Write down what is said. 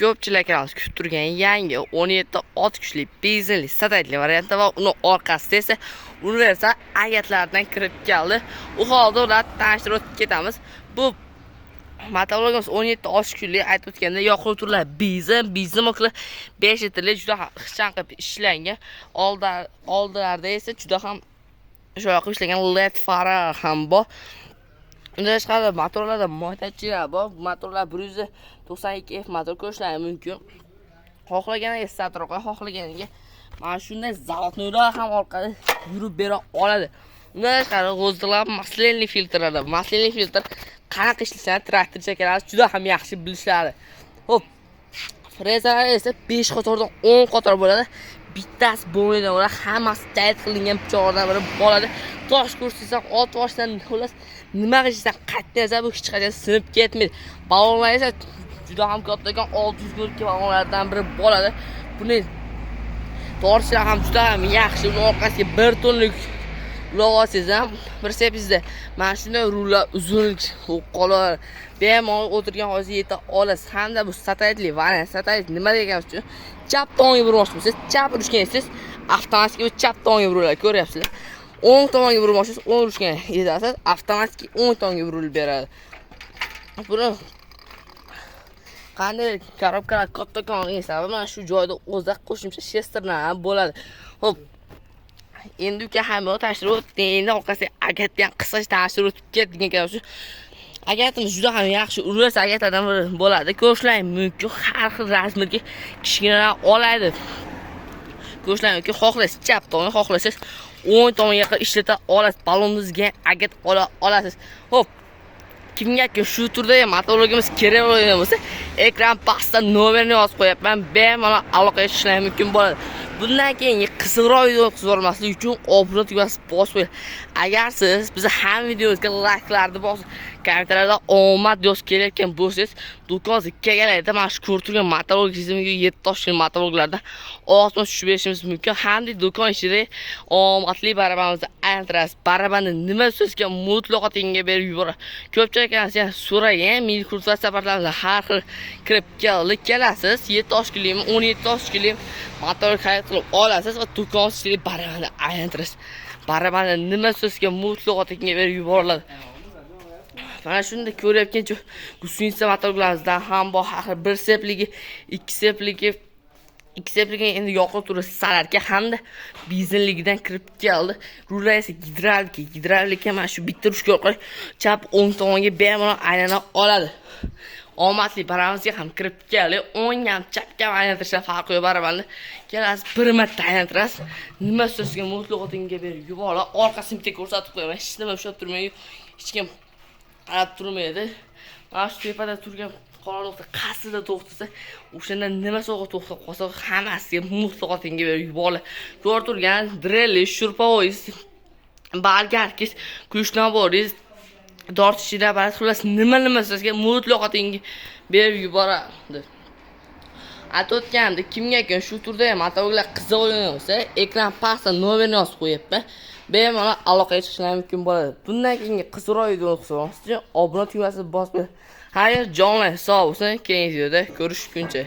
ko'pchilik kutib turgan yangi 17 ot kuchli benzinli satellitli varianti va uni orqasida esa universal agentlardan kirib keldi. U holda ular tanishtirib o'tib ketamiz. Bu motorologimiz 17 ot kuchli aytib o'tganda yoqilg'i turlari benzin motor 5 litrli juda ixcham qilib ishlangan. Oldilarda esa juda ham shunaqa qilib ishlagan LED farar ham bor. Undan tashqari motorlarda motorchilar bor. Motorlar 192F motor qo'shishlari mumkin. Xohlaganiga statroqqa, xohlaganiga mana shunday zavodno'lar ham orqali yurib bera oladi. Undan tashqari g'o'zdilar maslenli filtrlar. Maslenli filtr qanaqa ishlasini traktor chekalar juda ham yaxshi bilishadi. Xo'p. Frezalar esa 5 qatordan 10 qator bo'ladi. Bittasi bo'lmaydi, ular hammasi tayyor qilingan pichoqlardan biri bo'ladi. Tosh ko'rsatsa, o't boshdan xullas nima qilsa qattiq bu hech qachon sinib ketmaydi. Ballonlar esa juda ham katta ekan, 600 kg ballonlardan biri bo'ladi. Buni torsilar ham juda ham yaxshi. Uning orqasiga 1 tonlik lovatsiz ham bir sepizda mana shunday rullar uzunlik qoladi. Bemalol o'tirgan hozir yeta olasiz. Hamda bu satellitli variant. Satellit nima deganimiz uchun chap tomonga burmoqchi bo'lsangiz, chap urishgansiz, avtomatik chap tomonga buriladi. Ko'ryapsizlar. o'ng tomonga burmoqchisiz, o'ng urishgan yetasiz, avtomatik o'ng tomonga burilib beradi. Buni qanday korobkalar kattakon sababi mana shu joyda o'zida qo'shimcha shesterlar ham bo'ladi. Xo'p. Endi uka ham tashirib o'tdi. Endi orqasiga agatdan qisqacha tashirib o'tib ketgan ekan. Agatimiz juda ham yaxshi urus agatlardan biri bo'ladi. Ko'rishlar mumkin, har xil razmerga kichkinaroq oladi. Ko'rishlar mumkin, xohlasangiz chap tomon, xohlasangiz o'ng tomonga qilib ishlata olasiz. Balloningizga agat ola olasiz. Xo'p. Kimga shu turda motorologimiz kerak bo'lgan bo'lsa, ekran pastda nomerni yozib qo'yapman. Bemalol aloqaga chiqishingiz mumkin bo'ladi. Bundan keyin qizg'iroq video qizarmaslik uchun obuna tugmasini bosib qo'ying. Agar siz bizni ham videomizga layklarni bosib, kommentariyada omad yozib kelayotgan bo'lsangiz, do'konimizga kelganingizda mana shu ko'rib turgan motorologimizga 7 toshli motorologlardan osmon tushib berishimiz mumkin. Hamda do'kon ishida omadli barabarimizni aylantirasiz. Barabarni nima so'zga mutlaqo tenga berib yuboradi. Ko'pchilik yana so'ragan mil kurslar safarlarida har xil kirib kelasiz. 7 toshli, 17 toshli motor xarid qilib olasiz va do'kon ishida barabarni aylantirasiz. Barabarni nima so'zga mutlaqo tenga berib yuboriladi. Mana shunda ko'ryapgan gusnitsa motorlarimizdan ham bor, har bir sepligi, 2 sepligi endi yoqib turib salarga hamda benzinligidan kirib keldi. Rullar esa gidravlika mana shu bitta ruchka orqali chap o'ng tomonga bemalol aylana oladi. Omadli baramizga ham kirib keldi. O'ng ham chapga aylantirishda farqi yo'q barabarni. Kelasiz bir marta aylantirasiz. Nima so'zga mutlaqo tenga berib yuboradi. Orqasini bitta ko'rsatib qo'yaman. Hech nima ushlab turmaydi. Hech kim qarab turmaydi. Mana shu tepada turgan qora nuqta qasida to'xtasa, o'shanda nima so'g'i to'xtab qolsa, hammasiga mutlaqo tenga berib yuboradi. Ko'rib turgan drelli, shurpovoz, balgarkis, kuchnaboriz, dortishlar bor, xullas nima sizga mutlaqo tenga berib yuboradi. Aytayotganda kimga shu turda ham motorlar qiziq bo'lgan bo'lsa, ekran pastda nomerni yozib qo'yapman. Bemalol aloqaga chiqishingiz mumkin bo'ladi. Bundan keyingi qizg'iroq video ko'rishni uchun obuna tugmasini bosib, xayr, jonli sog' bo'lsin. Keyingi videoda ko'rishguncha.